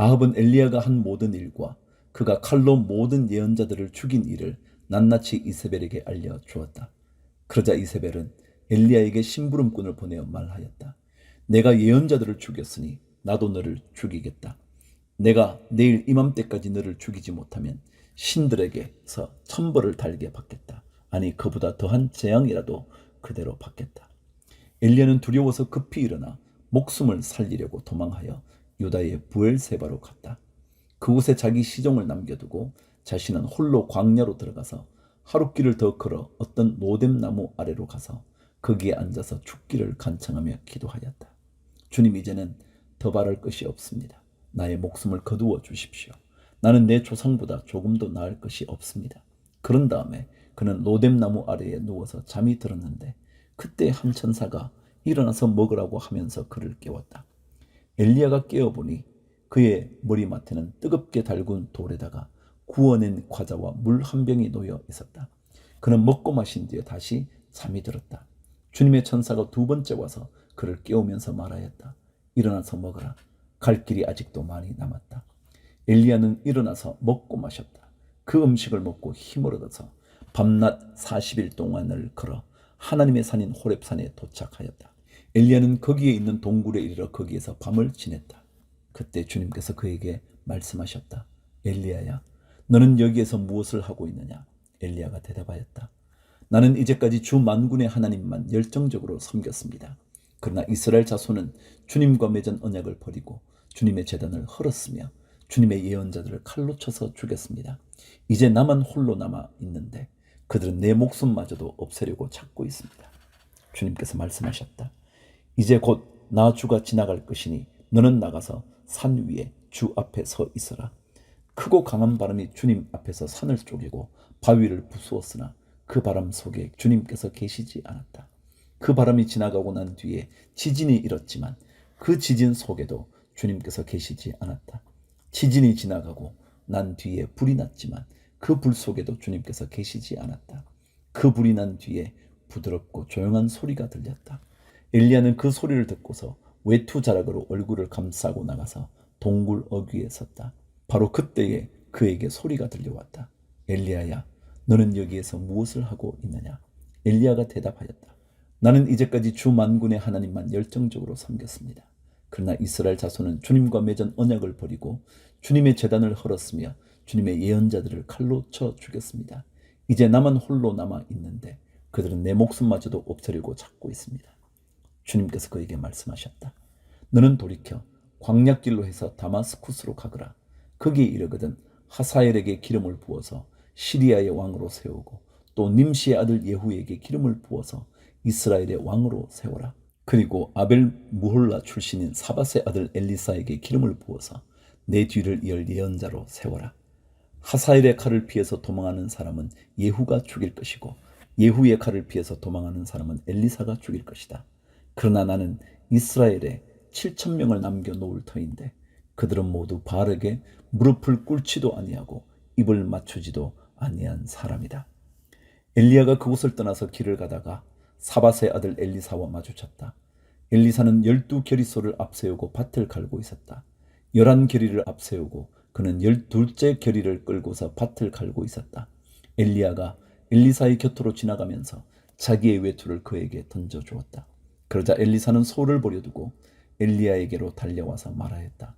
아합은 엘리야가 한 모든 일과 그가 칼로 모든 예언자들을 죽인 일을 낱낱이 이세벨에게 알려주었다. 그러자 이세벨은 엘리야에게 심부름꾼을 보내어 말하였다. 내가 예언자들을 죽였으니 나도 너를 죽이겠다. 내가 내일 이맘때까지 너를 죽이지 못하면 신들에게서 천벌을 달게 받겠다. 아니 그보다 더한 재앙이라도 그대로 받겠다. 엘리야는 두려워서 급히 일어나 목숨을 살리려고 도망하여 유다의 부엘세바로 갔다. 그곳에 자기 시종을 남겨두고 자신은 홀로 광야로 들어가서 하룻길을 더 걸어 어떤 로뎀나무 아래로 가서 거기에 앉아서 죽기를 간청하며 기도하였다. 주님, 이제는 더 바랄 것이 없습니다. 나의 목숨을 거두어 주십시오. 나는 내 조상보다 조금도 나을 것이 없습니다. 그런 다음에 그는 로뎀나무 아래에 누워서 잠이 들었는데 그때 한 천사가 일어나서 먹으라고 하면서 그를 깨웠다. 엘리야가 깨어보니 그의 머리맡에는 뜨겁게 달군 돌에다가 구워낸 과자와 물 한 병이 놓여 있었다. 그는 먹고 마신 뒤에 다시 잠이 들었다. 주님의 천사가 두 번째 와서 그를 깨우면서 말하였다. 일어나서 먹으라. 갈 길이 아직도 많이 남았다. 엘리야는 일어나서 먹고 마셨다. 그 음식을 먹고 힘을 얻어서 밤낮 40일 동안을 걸어 하나님의 산인 호렙산에 도착하였다. 엘리야는 거기에 있는 동굴에 이르러 거기에서 밤을 지냈다. 그때 주님께서 그에게 말씀하셨다. 엘리야야, 너는 여기에서 무엇을 하고 있느냐? 엘리야가 대답하였다. 나는 이제까지 주 만군의 하나님만 열정적으로 섬겼습니다. 그러나 이스라엘 자손은 주님과 맺은 언약을 버리고 주님의 제단을 헐었으며 주님의 예언자들을 칼로 쳐서 죽였습니다. 이제 나만 홀로 남아 있는데 그들은 내 목숨마저도 없애려고 찾고 있습니다. 주님께서 말씀하셨다. 이제 곧 나 주가 지나갈 것이니 너는 나가서 산 위에 주 앞에 서 있어라. 크고 강한 바람이 주님 앞에서 산을 쪼개고 바위를 부수었으나 그 바람 속에 주님께서 계시지 않았다. 그 바람이 지나가고 난 뒤에 지진이 일었지만 그 지진 속에도 주님께서 계시지 않았다. 지진이 지나가고 난 뒤에 불이 났지만 그 불 속에도 주님께서 계시지 않았다. 그 불이 난 뒤에 부드럽고 조용한 소리가 들렸다. 엘리야는 그 소리를 듣고서 외투 자락으로 얼굴을 감싸고 나가서 동굴 어귀에 섰다. 바로 그때에 그에게 소리가 들려왔다. 엘리야야, 너는 여기에서 무엇을 하고 있느냐? 엘리야가 대답하였다. 나는 이제까지 주 만군의 하나님만 열정적으로 섬겼습니다. 그러나 이스라엘 자손은 주님과 맺은 언약을 버리고 주님의 제단을 헐었으며 주님의 예언자들을 칼로 쳐 죽였습니다. 이제 나만 홀로 남아 있는데 그들은 내 목숨마저도 없애려고 찾고 있습니다. 주님께서 그에게 말씀하셨다. 너는 돌이켜 광야길로 해서 다마스쿠스로 가거라. 거기에 이르거든 하사엘에게 기름을 부어서 시리아의 왕으로 세우고 또 님시의 아들 예후에게 기름을 부어서 이스라엘의 왕으로 세워라. 그리고 아벨 무홀라 출신인 사밧의 아들 엘리사에게 기름을 부어서 내 뒤를 이을 예언자로 세워라. 하사엘의 칼을 피해서 도망하는 사람은 예후가 죽일 것이고 예후의 칼을 피해서 도망하는 사람은 엘리사가 죽일 것이다. 그러나 나는 이스라엘에 7,000명을 남겨놓을 터인데 그들은 모두 바알에게 무릎을 꿇지도 아니하고 입을 맞추지도 아니한 사람이다. 엘리야가 그곳을 떠나서 길을 가다가 사밧의 아들 엘리사와 마주쳤다. 엘리사는 12겨리소를 앞세우고 밭을 갈고 있었다. 11겨리를 앞세우고 그는 12째 겨리를 끌고서 밭을 갈고 있었다. 엘리야가 엘리사의 곁으로 지나가면서 자기의 외투를 그에게 던져주었다. 그러자 엘리사는 소를 버려두고 엘리야에게로 달려와서 말하였다.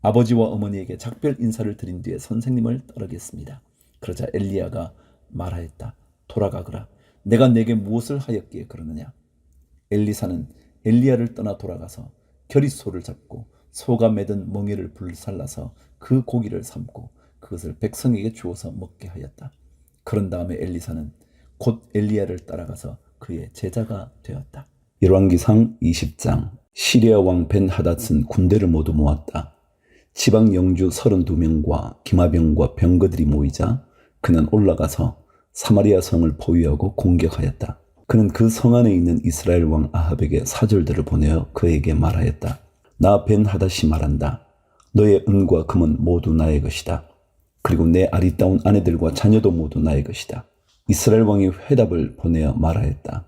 아버지와 어머니에게 작별 인사를 드린 뒤에 선생님을 따르겠습니다. 그러자 엘리야가 말하였다. 돌아가거라. 내가 내게 무엇을 하였기에 그러느냐? 엘리사는 엘리야를 떠나 돌아가서 겨리소를 잡고 소가 매든 멍에를 불살라서 그 고기를 삶고 그것을 백성에게 주어서 먹게 하였다. 그런 다음에 엘리사는 곧 엘리야를 따라가서 그의 제자가 되었다. 열왕기상 20장. 시리아 왕 벤하닷은 군대를 모두 모았다. 지방 영주 32명과 기마병과 병거들이 모이자 그는 올라가서 사마리아 성을 포위하고 공격하였다. 그는 그 성 안에 있는 이스라엘 왕 아합에게 사절들을 보내어 그에게 말하였다. 나 벤하닷이 말한다. 너의 은과 금은 모두 나의 것이다. 그리고 내 아리따운 아내들과 자녀도 모두 나의 것이다. 이스라엘 왕이 회답을 보내어 말하였다.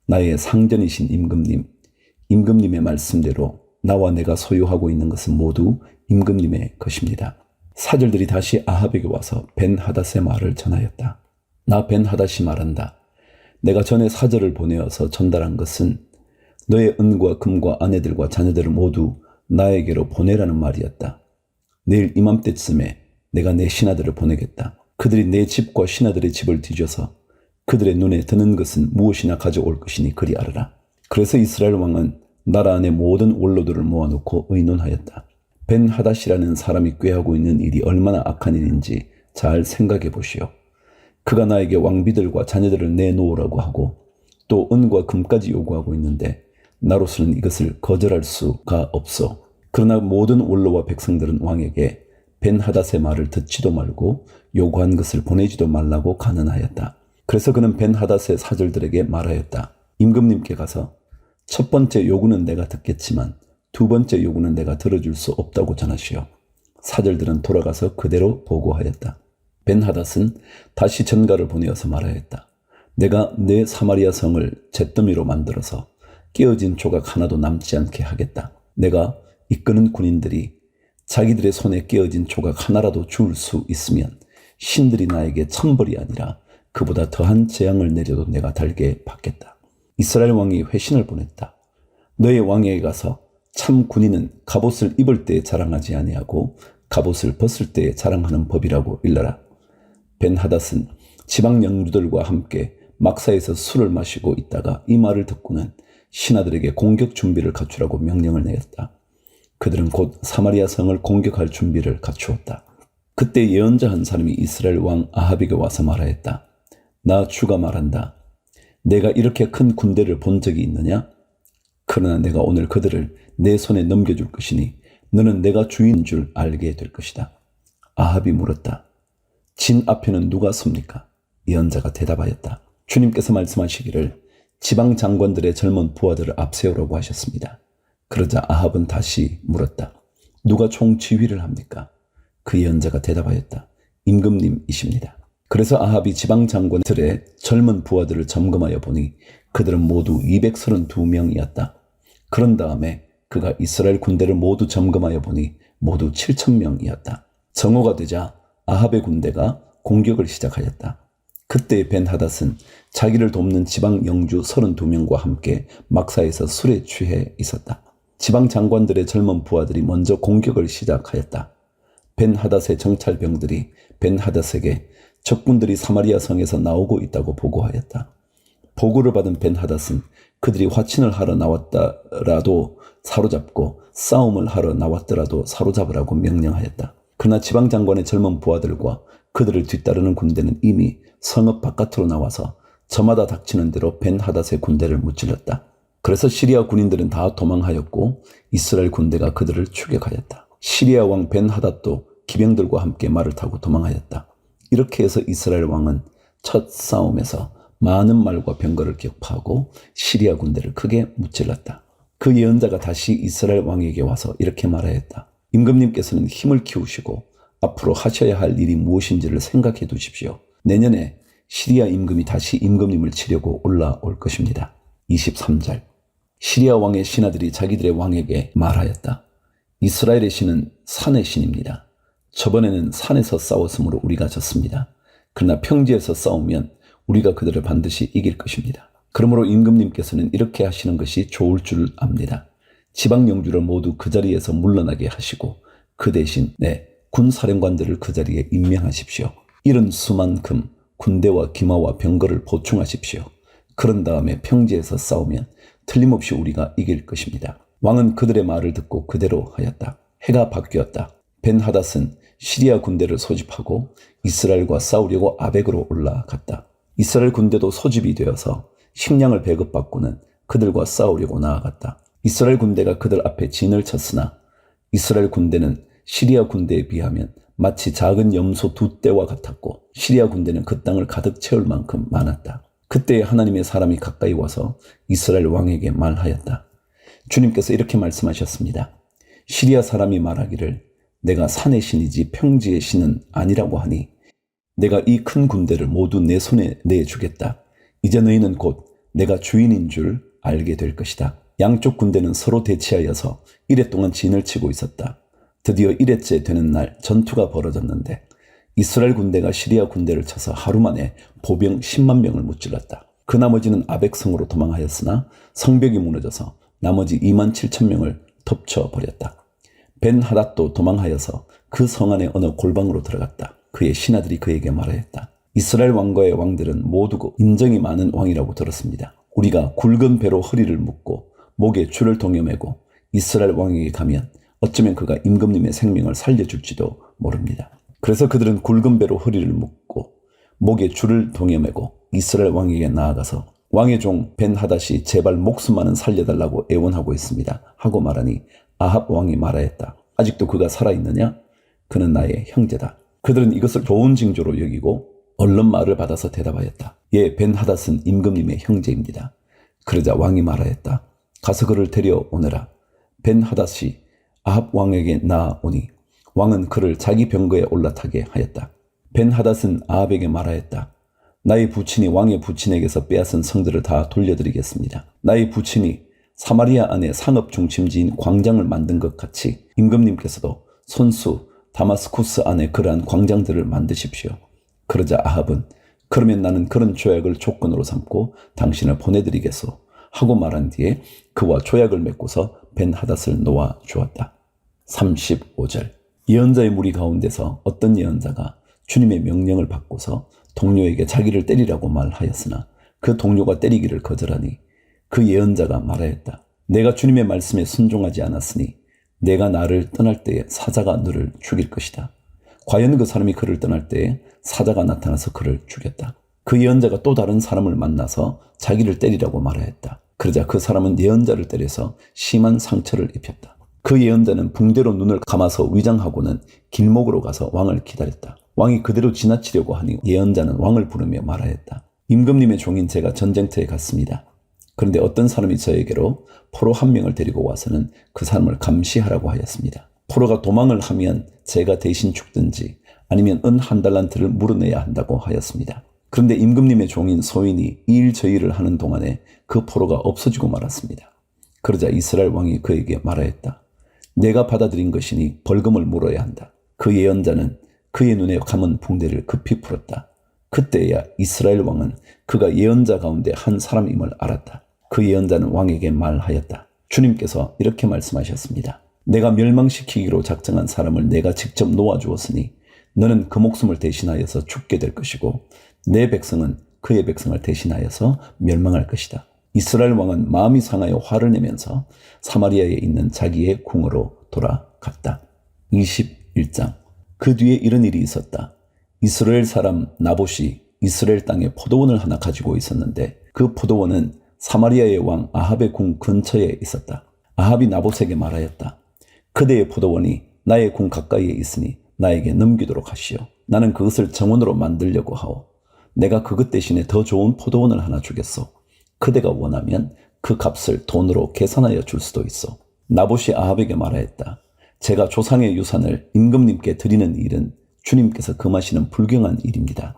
나의 상전이신 임금님, 임금님의 말씀대로 나와 내가 소유하고 있는 것은 모두 임금님의 것입니다. 사절들이 다시 아합에게 와서 벤하닷의 말을 전하였다. 나 벤하닷이 말한다. 내가 전에 사절을 보내어서 전달한 것은 너의 은과 금과 아내들과 자녀들을 모두 나에게로 보내라는 말이었다. 내일 이맘때쯤에 내가 내 신하들을 보내겠다. 그들이 내 집과 신하들의 집을 뒤져서 그들의 눈에 드는 것은 무엇이나 가져올 것이니 그리 알아라. 그래서 이스라엘 왕은 나라 안의 모든 원로들을 모아놓고 의논하였다. 벤하닷이라는 사람이 꾀하고 있는 일이 얼마나 악한 일인지 잘 생각해 보시오. 그가 나에게 왕비들과 자녀들을 내놓으라고 하고 또 은과 금까지 요구하고 있는데 나로서는 이것을 거절할 수가 없어. 그러나 모든 원로와 백성들은 왕에게 벤하닷의 말을 듣지도 말고 요구한 것을 보내지도 말라고 간언하였다. 그래서 그는 벤하닷의 사절들에게 말하였다. 임금님께 가서 첫 번째 요구는 내가 듣겠지만 두 번째 요구는 내가 들어줄 수 없다고 전하시오. 사절들은 돌아가서 그대로 보고하였다. 벤하닷은 다시 전가를 보내어서 말하였다. 내가 내 사마리아 성을 잿더미로 만들어서 깨어진 조각 하나도 남지 않게 하겠다. 내가 이끄는 군인들이 자기들의 손에 깨어진 조각 하나라도 주울 수 있으면 신들이 나에게 천벌이 아니라 그보다 더한 재앙을 내려도 내가 달게 받겠다. 이스라엘 왕이 회신을 보냈다. 너의 왕에게 가서 참 군인은 갑옷을 입을 때에 자랑하지 아니하고 갑옷을 벗을 때에 자랑하는 법이라고 일러라. 벤하닷은 지방 영주들과 함께 막사에서 술을 마시고 있다가 이 말을 듣고는 신하들에게 공격 준비를 갖추라고 명령을 내렸다. 그들은 곧 사마리아 성을 공격할 준비를 갖추었다. 그때 예언자 한 사람이 이스라엘 왕 아합에게 와서 말하였다. 나 주가 말한다. 내가 이렇게 큰 군대를 본 적이 있느냐? 그러나 내가 오늘 그들을 내 손에 넘겨줄 것이니 너는 내가 주인인 줄 알게 될 것이다. 아합이 물었다. 진 앞에는 누가 섭니까? 예언자가 대답하였다. 주님께서 말씀하시기를 지방 장관들의 젊은 부하들을 앞세우라고 하셨습니다. 그러자 아합은 다시 물었다. 누가 총지휘를 합니까? 그 예언자가 대답하였다. 임금님이십니다. 그래서 아합이 지방 장관들의 젊은 부하들을 점검하여 보니 그들은 모두 232명이었다. 그런 다음에 그가 이스라엘 군대를 모두 점검하여 보니 모두 7,000명이었다. 정오가 되자 아합의 군대가 공격을 시작하였다. 그때 벤하닷은 자기를 돕는 지방 영주 32명과 함께 막사에서 술에 취해 있었다. 지방 장관들의 젊은 부하들이 먼저 공격을 시작하였다. 벤하닷의 정찰병들이 벤하닷에게 적군들이 사마리아 성에서 나오고 있다고 보고하였다. 보고를 받은 벤하닷은 그들이 화친을 하러 나왔더라도 사로잡고 싸움을 하러 나왔더라도 사로잡으라고 명령하였다. 그러나 지방장관의 젊은 부하들과 그들을 뒤따르는 군대는 이미 성읍 바깥으로 나와서 저마다 닥치는 대로 벤하닷의 군대를 무찔렀다. 그래서 시리아 군인들은 다 도망하였고 이스라엘 군대가 그들을 추격하였다. 시리아 왕 벤하닷도 기병들과 함께 말을 타고 도망하였다. 이렇게 해서 이스라엘 왕은 첫 싸움에서 많은 말과 병거를 격파하고 시리아 군대를 크게 무찔렀다. 그 예언자가 다시 이스라엘 왕에게 와서 이렇게 말하였다. 임금님께서는 힘을 키우시고 앞으로 하셔야 할 일이 무엇인지를 생각해 두십시오. 내년에 시리아 임금이 다시 임금님을 치려고 올라올 것입니다. 23절. 시리아 왕의 신하들이 자기들의 왕에게 말하였다. 이스라엘의 신은 산의 신입니다. 저번에는 산에서 싸웠으므로 우리가 졌습니다. 그러나 평지에서 싸우면 우리가 그들을 반드시 이길 것입니다. 그러므로 임금님께서는 이렇게 하시는 것이 좋을 줄 압니다. 지방 영주를 모두 그 자리에서 물러나게 하시고 그 대신 군사령관들을 그 자리에 임명하십시오. 이른 수만큼 군대와 기마와 병거를 보충하십시오. 그런 다음에 평지에서 싸우면 틀림없이 우리가 이길 것입니다. 왕은 그들의 말을 듣고 그대로 하였다. 해가 바뀌었다. 벤하닷은 시리아 군대를 소집하고 이스라엘과 싸우려고 아벡으로 올라갔다. 이스라엘 군대도 소집이 되어서 식량을 배급받고는 그들과 싸우려고 나아갔다. 이스라엘 군대가 그들 앞에 진을 쳤으나 이스라엘 군대는 시리아 군대에 비하면 마치 작은 염소 2떼와 같았고 시리아 군대는 그 땅을 가득 채울 만큼 많았다. 그때 하나님의 사람이 가까이 와서 이스라엘 왕에게 말하였다. 주님께서 이렇게 말씀하셨습니다. 시리아 사람이 말하기를 내가 산의 신이지 평지의 신은 아니라고 하니 내가 이 큰 군대를 모두 내 손에 내주겠다. 이제 너희는 곧 내가 주인인 줄 알게 될 것이다. 양쪽 군대는 서로 대치하여서 이래 동안 진을 치고 있었다. 드디어 1회째 되는 날 전투가 벌어졌는데 이스라엘 군대가 시리아 군대를 쳐서 하루 만에 보병 10만 명을 무찔렀다. 그 나머지는 아벡성으로 도망하였으나 성벽이 무너져서 나머지 2만 7천 명을 덮쳐버렸다. 벤하닷도 도망하여서 그 성 안의 어느 골방으로 들어갔다. 그의 신하들이 그에게 말하였다. 이스라엘 왕과의 왕들은 모두 인정이 많은 왕이라고 들었습니다. 우리가 굵은 배로 허리를 묶고 목에 줄을 동여매고 이스라엘 왕에게 가면 어쩌면 그가 임금님의 생명을 살려줄지도 모릅니다. 그래서 그들은 굵은 배로 허리를 묶고 목에 줄을 동여매고 이스라엘 왕에게 나아가서 왕의 종 벤하닷이 제발 목숨만은 살려달라고 애원하고 있습니다. 하고 말하니 아합 왕이 말하였다. 아직도 그가 살아있느냐? 그는 나의 형제다. 그들은 이것을 좋은 징조로 여기고 얼른 말을 받아서 대답하였다. 예, 벤하닷은 임금님의 형제입니다. 그러자 왕이 말하였다. 가서 그를 데려오너라. 벤하닷이 아합 왕에게 나아오니 왕은 그를 자기 병거에 올라타게 하였다. 벤하닷은 아합에게 말하였다. 나의 부친이 왕의 부친에게서 빼앗은 성들을 다 돌려드리겠습니다. 나의 부친이 사마리아 안에 상업 중심지인 광장을 만든 것 같이 임금님께서도 손수 다마스쿠스 안에 그러한 광장들을 만드십시오. 그러자 아합은 그러면 나는 그런 조약을 조건으로 삼고 당신을 보내드리겠소 하고 말한 뒤에 그와 조약을 맺고서 벤하닷을 놓아 주었다. 35절 예언자의 무리 가운데서 어떤 예언자가 주님의 명령을 받고서 동료에게 자기를 때리라고 말하였으나 그 동료가 때리기를 거절하니 그 예언자가 말하였다. 내가 주님의 말씀에 순종하지 않았으니 내가 나를 떠날 때에 사자가 너를 죽일 것이다. 과연 그 사람이 그를 떠날 때에 사자가 나타나서 그를 죽였다. 그 예언자가 또 다른 사람을 만나서 자기를 때리라고 말하였다. 그러자 그 사람은 예언자를 때려서 심한 상처를 입혔다. 그 예언자는 붕대로 눈을 감아서 위장하고는 길목으로 가서 왕을 기다렸다. 왕이 그대로 지나치려고 하니 예언자는 왕을 부르며 말하였다. 임금님의 종인 제가 전쟁터에 갔습니다. 그런데 어떤 사람이 저에게로 포로 한 명을 데리고 와서는 그 사람을 감시하라고 하였습니다. 포로가 도망을 하면 제가 대신 죽든지 아니면 은 한 달란트를 물어내야 한다고 하였습니다. 그런데 임금님의 종인 소인이 이 일 저 일을 하는 동안에 그 포로가 없어지고 말았습니다. 그러자 이스라엘 왕이 그에게 말하였다. 내가 받아들인 것이니 벌금을 물어야 한다. 그 예언자는 그의 눈에 감은 붕대를 급히 풀었다. 그때야 이스라엘 왕은 그가 예언자 가운데 한 사람임을 알았다. 그 예언자는 왕에게 말하였다. 주님께서 이렇게 말씀하셨습니다. 내가 멸망시키기로 작정한 사람을 내가 직접 놓아주었으니 너는 그 목숨을 대신하여서 죽게 될 것이고 내 백성은 그의 백성을 대신하여서 멸망할 것이다. 이스라엘 왕은 마음이 상하여 화를 내면서 사마리아에 있는 자기의 궁으로 돌아갔다. 21장 그 뒤에 이런 일이 있었다. 이스라엘 사람 나봇이 이스라엘 땅에 포도원을 하나 가지고 있었는데 그 포도원은 사마리아의 왕 아합의 궁 근처에 있었다. 아합이 나봇에게 말하였다. 그대의 포도원이 나의 궁 가까이에 있으니 나에게 넘기도록 하시오. 나는 그것을 정원으로 만들려고 하오. 내가 그것 대신에 더 좋은 포도원을 하나 주겠소. 그대가 원하면 그 값을 돈으로 계산하여 줄 수도 있어. 나봇이 아합에게 말하였다. 제가 조상의 유산을 임금님께 드리는 일은 주님께서 금하시는 불경한 일입니다.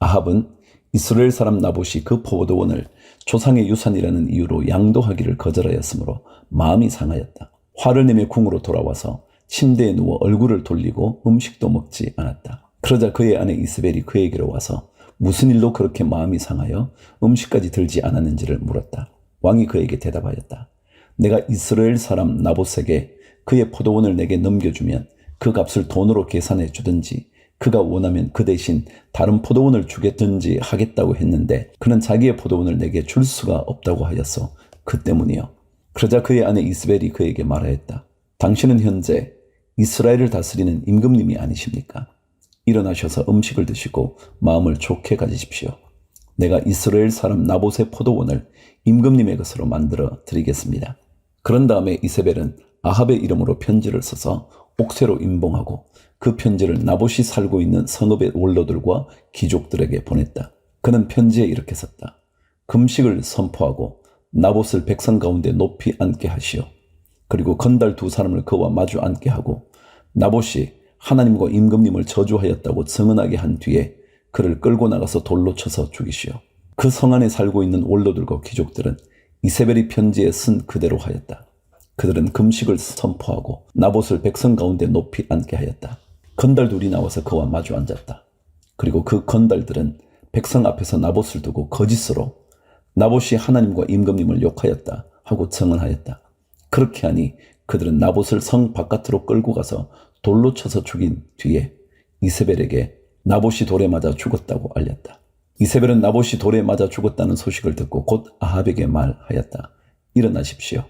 아합은 이스라엘 사람 나봇이 그 포도원을 조상의 유산이라는 이유로 양도하기를 거절하였으므로 마음이 상하였다. 화를 내며 궁으로 돌아와서 침대에 누워 얼굴을 돌리고 음식도 먹지 않았다. 그러자 그의 아내 이스벨이 그에게로 와서 무슨 일로 그렇게 마음이 상하여 음식까지 들지 않았는지를 물었다. 왕이 그에게 대답하였다. 내가 이스라엘 사람 나봇에게 그의 포도원을 내게 넘겨주면 그 값을 돈으로 계산해 주든지 그가 원하면 그 대신 다른 포도원을 주겠든지 하겠다고 했는데 그는 자기의 포도원을 내게 줄 수가 없다고 하였소. 그 때문이요. 그러자 그의 아내 이스벨이 그에게 말하였다. 당신은 현재 이스라엘을 다스리는 임금님이 아니십니까? 일어나셔서 음식을 드시고 마음을 좋게 가지십시오. 내가 이스라엘 사람 나봇의 포도원을 임금님의 것으로 만들어 드리겠습니다. 그런 다음에 이세벨은 아합의 이름으로 편지를 써서 옥새로 임봉하고 그 편지를 나봇이 살고 있는 성읍의 원로들과 귀족들에게 보냈다. 그는 편지에 이렇게 썼다. 금식을 선포하고 나봇을 백성 가운데 높이 앉게 하시오. 그리고 건달 두 사람을 그와 마주 앉게 하고 나봇이 하나님과 임금님을 저주하였다고 증언하게 한 뒤에 그를 끌고 나가서 돌로 쳐서 죽이시오. 그 성 안에 살고 있는 원로들과 귀족들은 이세벨이 편지에 쓴 그대로 하였다. 그들은 금식을 선포하고 나봇을 백성 가운데 높이 앉게 하였다. 건달 둘이 나와서 그와 마주 앉았다. 그리고 그 건달들은 백성 앞에서 나봇을 두고 거짓으로 나봇이 하나님과 임금님을 욕하였다 하고 증언하였다. 그렇게 하니 그들은 나봇을 성 바깥으로 끌고 가서 돌로 쳐서 죽인 뒤에 이세벨에게 나봇이 돌에 맞아 죽었다고 알렸다. 이세벨은 나봇이 돌에 맞아 죽었다는 소식을 듣고 곧 아합에게 말하였다. 일어나십시오.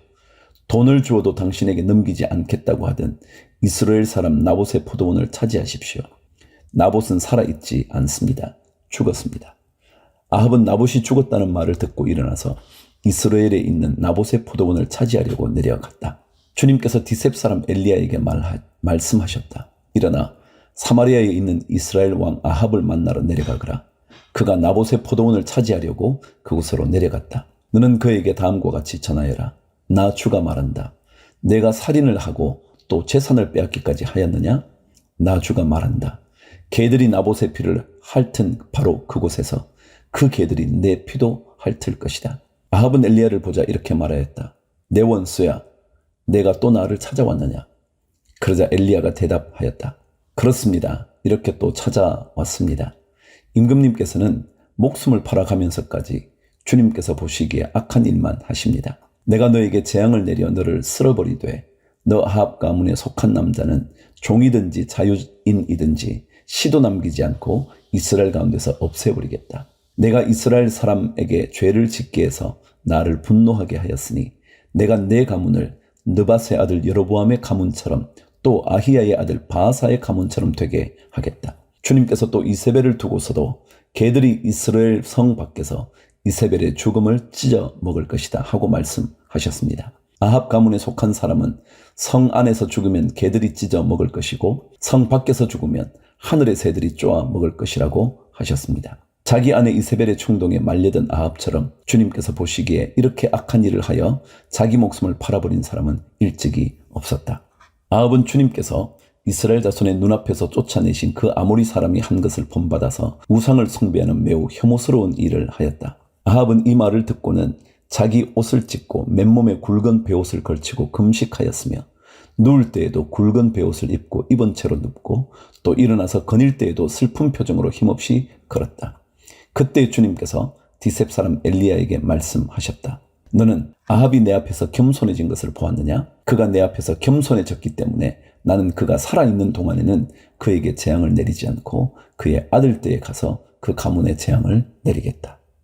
돈을 주어도 당신에게 넘기지 않겠다고 하던 이스라엘 사람 나봇의 포도원을 차지하십시오. 나봇은 살아있지 않습니다. 죽었습니다. 아합은 나봇이 죽었다는 말을 듣고 일어나서 이스라엘에 있는 나봇의 포도원을 차지하려고 내려갔다. 주님께서 디셉 사람 엘리야에게 말씀하셨다. 일어나 사마리아에 있는 이스라엘 왕 아합을 만나러 내려가거라. 그가 나봇의 포도원을 차지하려고 그곳으로 내려갔다. 너는 그에게 다음과 같이 전하여라. 나 주가 말한다. 내가 살인을 하고 또 재산을 빼앗기까지 하였느냐? 나 주가 말한다. 개들이 나봇의 피를 핥은 바로 그곳에서 그 개들이 내 피도 핥을 것이다. 아합은 엘리야를 보자 이렇게 말하였다. 내 원수야, 내가 또 나를 찾아왔느냐? 그러자 엘리야가 대답하였다. 그렇습니다. 이렇게 또 찾아왔습니다. 임금님께서는 목숨을 팔아가면서까지 주님께서 보시기에 악한 일만 하십니다. 내가 너에게 재앙을 내려 너를 쓸어버리되 너 아합 가문에 속한 남자는 종이든지 자유인이든지 시도 남기지 않고 이스라엘 가운데서 없애버리겠다. 내가 이스라엘 사람에게 죄를 짓게 해서 나를 분노하게 하였으니 내가 내 가문을 느밧의 아들 여로보암의 가문처럼 또 아히야의 아들 바하사의 가문처럼 되게 하겠다. 주님께서 또 이세벨을 두고서도 개들이 이스라엘 성 밖에서 이세벨의 죽음을 찢어 먹을 것이다 하고 말씀하셨습니다. 아합 가문에 속한 사람은 성 안에서 죽으면 개들이 찢어 먹을 것이고 성 밖에서 죽으면 하늘의 새들이 쪼아 먹을 것이라고 하셨습니다. 자기 아내 이세벨의 충동에 말려든 아합처럼 주님께서 보시기에 이렇게 악한 일을 하여 자기 목숨을 팔아버린 사람은 일찍이 없었다. 아합은 주님께서 이스라엘 자손의 눈앞에서 쫓아내신 그 아모리 사람이 한 것을 본받아서 우상을 숭배하는 매우 혐오스러운 일을 하였다. 아합은 이 말을 듣고는 자기 옷을 찢고 맨몸에 굵은 베옷을 걸치고 금식하였으며 누울 때에도 굵은 베옷을 입고 입은 채로 눕고 또 일어나서 거닐 때에도 슬픈 표정으로 힘없이 걸었다. 그때 주님께서 디셉 사람 엘리야에게 말씀하셨다. 너는 아합이 내 앞에서 겸손해진 것을 보았느냐? 그가 내 앞에서 겸손해졌기 때문에 나는 그가 살아있는 동안에는 그에게 재앙을 내리지 않고 그의 아들 때에 가서 그 가문에 재앙을 내리겠다.